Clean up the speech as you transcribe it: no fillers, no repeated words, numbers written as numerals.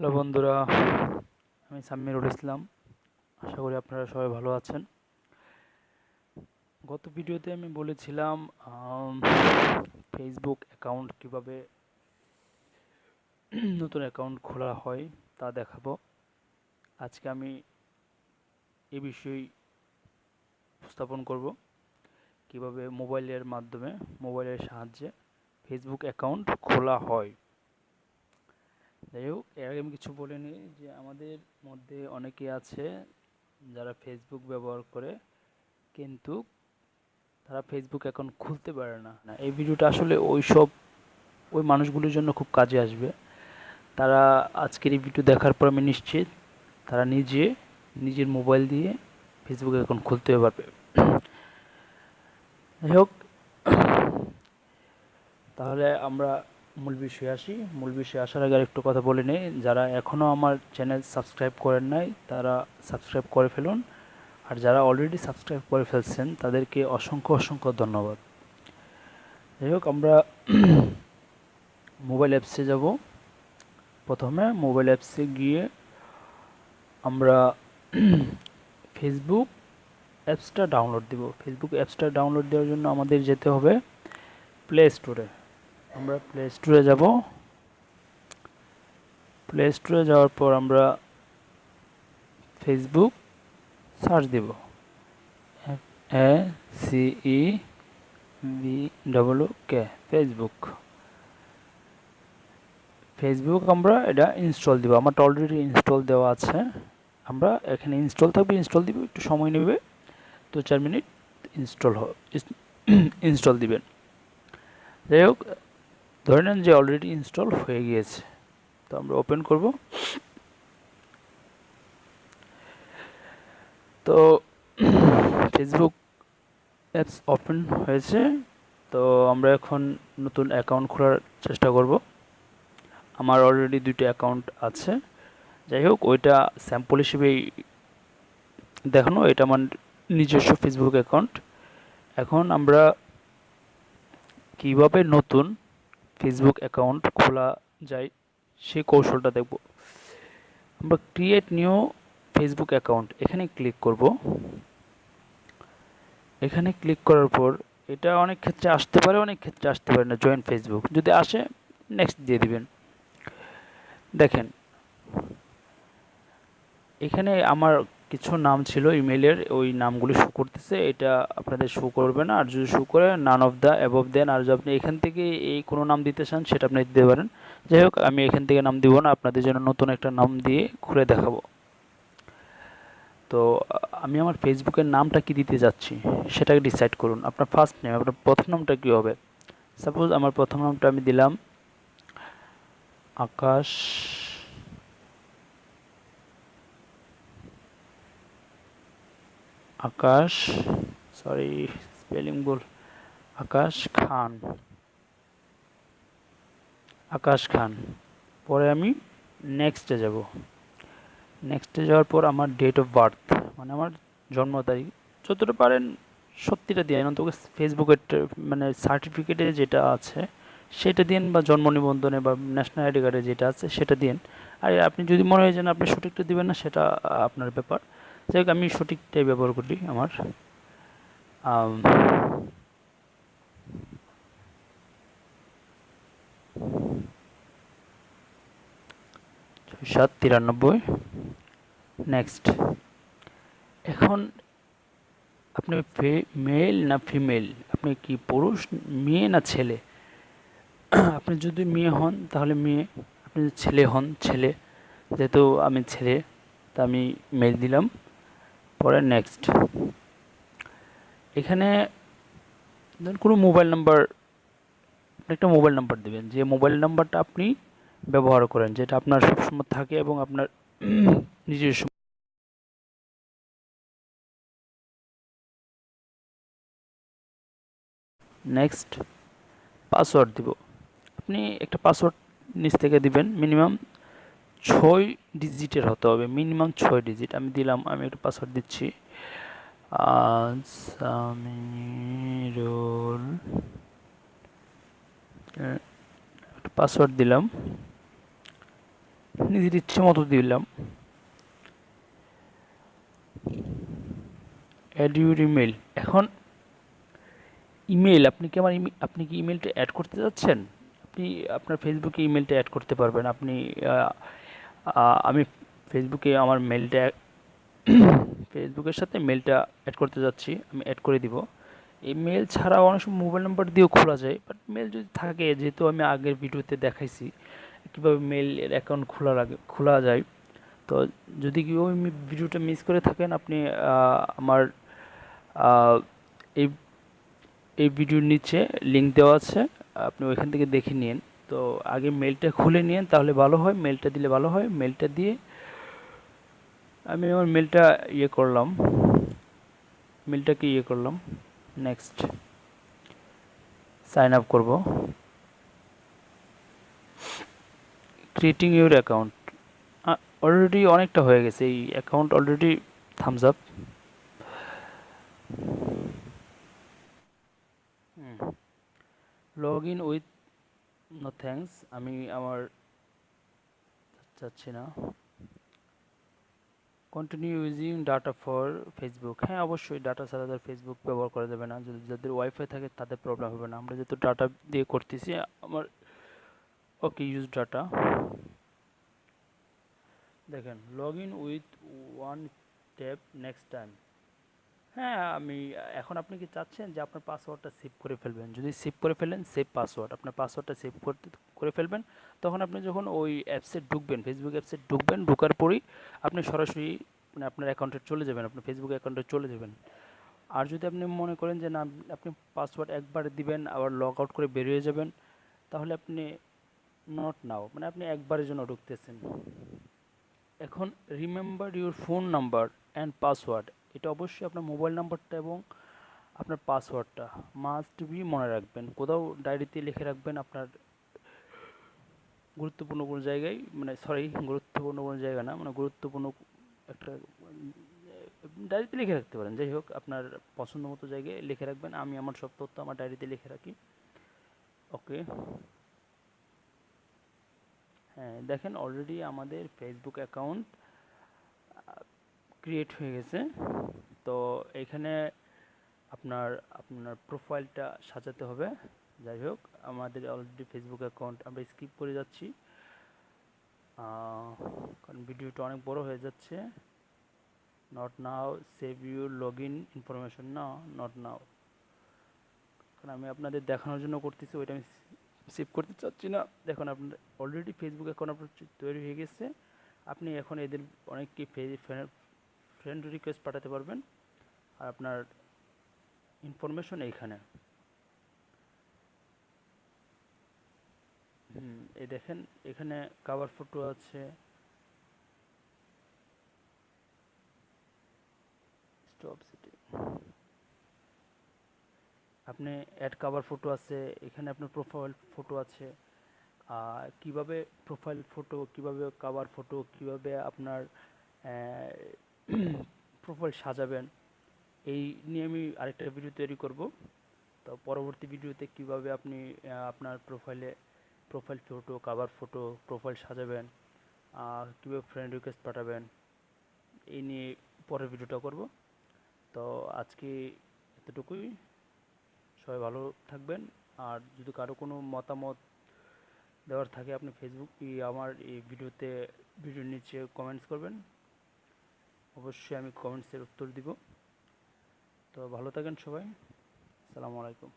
Hello বন্ধুরা, আমি সাম্মিরুল ইসলাম। আশা করি আপনারা সবাই ভালো আছেন। গত ভিডিওতে আমি বলেছিলাম ফেসবুক অ্যাকাউন্ট কিভাবে নতুন অ্যাকাউন্ট খোলা হয় তা দেখাবো। আজকে আমি এ বিষয়ে উপস্থাপন করব কিভাবে মোবাইলের সাহায্যে ফেসবুক অ্যাকাউন্ট খোলা হয়। যাই হোক, এর আগে আমি কিছু বলে নিই যে আমাদের মধ্যে অনেকে আছে যারা ফেসবুক ব্যবহার করে, কিন্তু তারা ফেসবুক অ্যাকাউন্ট খুলতে পারে না। এই ভিডিওটা আসলে ওই মানুষগুলোর জন্য খুব কাজে আসবে। তারা আজকের এই ভিডিও দেখার পর আমি নিশ্চিত তারা নিজের মোবাইল দিয়ে ফেসবুক অ্যাকাউন্ট খুলতে পারবে। যাই হোক, তাহলে আমরা মূল বিষয়ে আসার আগে আরেকটু কথা বলে নিই। যারা এখনও আমার চ্যানেল সাবস্ক্রাইব করেন নাই তারা সাবস্ক্রাইব করে ফেলুন, আর যারা অলরেডি সাবস্ক্রাইব করে ফেলছেন তাদেরকে অসংখ্য ধন্যবাদ। যাই হোক, আমরা মোবাইল অ্যাপসে যাব। প্রথমে মোবাইল অ্যাপসে গিয়ে আমরা ফেসবুক অ্যাপসটা ডাউনলোড দেব। ফেসবুক অ্যাপসটা ডাউনলোড দেওয়ার জন্য আমাদের যেতে হবে প্লে স্টোরে। আমরা প্লে স্টোরে যাব। প্লে স্টোরে যাওয়ার পর আমরা ফেসবুক সার্চ দেব, FACEBOOK, ফেসবুক। ফেসবুক আমরা এটা ইনস্টল দিব। আমারটা অলরেডি ইনস্টল দেওয়া আছে। আমরা এখানে ইনস্টল দিব, একটু সময় নেবে, 2-4 মিনিট ইনস্টল দিবেন। যাই হোক, ধরে নেন যে অলরেডি ইনস্টল হয়ে গিয়েছে। তো আমরা ওপেন করব। তো ফেসবুক অ্যাপস ওপেন হয়েছে। তো আমরা এখন নতুন অ্যাকাউন্ট খোলার চেষ্টা করব। আমার অলরেডি 2টি অ্যাকাউন্ট আছে। যাই হোক, ওইটা স্যাম্পল হিসেবেই দেখানো। এটা আমার নিজস্ব ফেসবুক অ্যাকাউন্ট। এখন আমরা কিভাবে নতুন ফেসবুক অ্যাকাউন্ট খোলা যায় সেই কৌশলটা দেখব। আমরা ক্রিয়েট নিউ ফেসবুক অ্যাকাউন্ট এখানে ক্লিক করব। এখানে ক্লিক করার পর এটা অনেক ক্ষেত্রে আসতে পারে, অনেক ক্ষেত্রে আসতে পারে না। জয়েন ফেসবুক যদি আসে, নেক্সট দিয়ে দিবেন। দেখেন, এখানে আমার কিছু নাম ছিল ইমেলের, ওই নামগুলি শো করতেছে। এটা আপনাদের শো করবে না। আর যদি শো করে, নান অফ দ্য অ্যাবভ দেন। আর যদি আপনি এখান থেকে এই কোনো নাম দিতে চান সেটা আপনি দিতে পারেন। যাই হোক, আমি এখান থেকে নাম দিব না, আপনাদের জন্য নতুন একটা নাম দিয়ে খুলে দেখাবো। তো আমি আমার ফেসবুকের নামটা কি দিতে যাচ্ছি সেটাকে ডিসাইড করুন। আপনার ফার্স্ট নেম, আপনার প্রথম নামটা কী হবে? সাপোজ আমার প্রথম নামটা আমি দিলাম আকাশ আকাশ সরি, স্পেলিং ভুল, আকাশ খান। পরে আমি নেক্সটে যাব। নেক্সটে যাওয়ার পর আমার ডেট অফ বার্থ, মানে আমার জন্ম তারিখ, যতটা পারেন সত্যিটা দিয়ে, অন্তত ফেসবুকের মানে সার্টিফিকেটে যেটা আছে সেটা দিন, বা জন্ম নিবন্ধনে বা ন্যাশনাল আইডি কার্ডে যেটা আছে সেটা দিন। আর আপনি যদি মনে হয় যে আপনি সঠিকটা দিবেন না, সেটা আপনার ব্যাপার। যাই হোক, আমি সঠিকটাই ব্যবহার করি। আমার 793। নেক্সট। এখন আপনি মেল না ফিমেল, আপনি কি পুরুষ, মেয়ে না ছেলে? আপনি যদি মেয়ে হন তাহলে মেয়ে, আপনি যদি ছেলে হন ছেলে। যেহেতু আমি ছেলে, তা আমি মেল দিলাম। পরে নেক্সট। এখানে কোনো মোবাইল নাম্বার, একটা মোবাইল নাম্বার দেবেন, যে মোবাইল নাম্বারটা আপনি ব্যবহার করেন, যেটা আপনার সবসময় থাকে এবং আপনার নিজস্ব। নেক্সট। পাসওয়ার্ড দিব। আপনি একটা পাসওয়ার্ড নিচ থেকে দিবেন, মিনিমাম 6 ডিজিটের হতে হবে, মিনিমাম 6 ডিজিট। আমি দিলাম, আমি একটা পাসওয়ার্ড দিচ্ছি, সামিরুল, একটা পাসওয়ার্ড দিলাম। নিজের ইচ্ছে মতো দিলাম। Add your email. এখন ইমেল, আপনি কি ইমেলটা অ্যাড করতে যাচ্ছেন? আপনি আপনার ফেসবুকে ইমেলটা অ্যাড করতে পারবেন। আমি ফেসবুকে আমার মেলটা ফেসবুকের সাথে মেলটা অ্যাড করতে যাচ্ছি, আমি অ্যাড করে দিব। এই মেল ছাড়াও অনেক সময় মোবাইল নাম্বার দিয়েও খোলা যায়, বাট মেল যদি থাকে, যেহেতু আমি আগের ভিডিওতে দেখাইছি কীভাবে মেলের অ্যাকাউন্ট খোলা যায়, তো যদি কেউ ওই ভিডিওটা মিস করে থাকেন, আপনি আমার এই এই ভিডিওর নিচে লিঙ্ক দেওয়া আছে, আপনি ওইখান থেকে দেখে নিন। তো আগে মেলটা খুলে নিন, তাহলে ভালো হয়, মেলটা দিলে ভালো হয়। মেলটা দিয়ে আমি আমার মেলটাকে করলাম, নেক্সট সাইন আপ করব। ক্রিয়েটিং ইউর অ্যাকাউন্ট অলরেডি অনেকটা হয়ে গেছে, এই account already thumbs up. Log in with no thanks, আমি আমার চাচ্ছি না। Continue using data for Facebook, হ্যাঁ অবশ্যই, ডাটা ছাড়া তাদের ফেসবুক ব্যবহার করা যাবে না। যদি যাদের ওয়াইফাই থাকে তাদের প্রবলেম হবে না, আমরা যেহেতু ডাটা দিয়ে করতেছি আমার। ওকে, ইউজ ডাটা। দেখেন, log in with one tap next time. হ্যাঁ, এখন আপনি কি চাচ্ছেন যে আপনার পাসওয়ার্ডটা সেভ করে ফেলবেন? যদি সেভ করে ফেলেন, সেভ পাসওয়ার্ড, আপনার পাসওয়ার্ডটা সেভ করে ফেলবেন। তখন আপনি যখন ওই অ্যাপসে ঢুকবেন, ফেসবুক অ্যাপসে ঢুকবেন, ঢোকার পরেই আপনি সরাসরি মানে আপনার অ্যাকাউন্টে চলে যাবেন, আপনার ফেসবুক অ্যাকাউন্টে চলে যাবেন। আর যদি আপনি মনে করেন যে না, আপনি পাসওয়ার্ড একবার দিবেন আবার লগ আউট করে বেরিয়ে যাবেন, তাহলে আপনি নট নাও, মানে আপনি একবারের জন্য ঢুকতেছেন। এখন remember your phone number and password, এটা অবশ্যই আপনার মোবাইল নাম্বারটা এবং আপনার পাসওয়ার্ডটা মাস্ট বি মনে রাখবেন। কোথাও ডায়েরিতে লিখে রাখবেন, আপনার গুরুত্বপূর্ণ কোনো জায়গায়, মানে সরি, গুরুত্বপূর্ণ কোনো জায়গা না, মানে গুরুত্বপূর্ণ একটা ডায়েরিতে লিখে রাখতে পারেন। যাই হোক, আপনার পছন্দ মতো জায়গায় লিখে রাখবেন। আমি আমার সব তথ্য আমার ডায়েরিতে লিখে রাখি। ওকে, হ্যাঁ দেখেন, অলরেডি আমাদের ফেসবুক অ্যাকাউন্ট ক্রিয়েট হয়ে গেছে। তো এখানে আপনার আপনার প্রোফাইলটা সাজাতে হবে। যাই হোক, আমাদের অলরেডি ফেসবুক অ্যাকাউন্ট, আমরা স্কিপ করে যাচ্ছি কারণ ভিডিওটা অনেক বড় হয়ে যাচ্ছে। Not now, save your log in information, না, নট নাও, কারণ আমি আপনাদের দেখানোর জন্য করতেছি, ওইটা আমি সেভ করতে চাচ্ছি না। দেখুন, আপনার অলরেডি ফেসবুক অ্যাকাউন্ট আপনার তৈরি হয়ে গেছে। আপনি এখন এদের অনেককে ফ্রেন্ড রিকোয়েস্ট পাঠাতে পারবেন, আর আপনার ইনফরমেশন এইখানে। এই দেখেন, এখানে কভার ফটো আছে, স্টপ সিটি, আপনি অ্যাড কভার ফটো আছে, এখানে আপনার প্রোফাইল ফটো আছে। কিভাবে প্রোফাইল ফটো, কিভাবে কভার ফটো, কিভাবে আপনার প্রোফাইল সাজাবেন, এই নিয়ে আমি আরেকটা ভিডিও তৈরি করব। তো পরবর্তী ভিডিওতে কিভাবে আপনি আপনার profile photo, cover photo, profile সাজাবেন, কীভাবে ফ্রেন্ড রিকোয়েস্ট পাঠাবেন, এই নিয়ে পরের ভিডিওটা করব। তো আজকে এতটুকুই, সবাই ভালো থাকবেন। আর যদি কারো কোনো মতামত দেওয়ার থাকে, আপনি আমার এই ভিডিওর নিচে কমেন্টস করবেন, অবশ্যই আমি কমেন্টসের উত্তর দিব। তো ভালো থাকেন সবাই, আসসালামু আলাইকুম।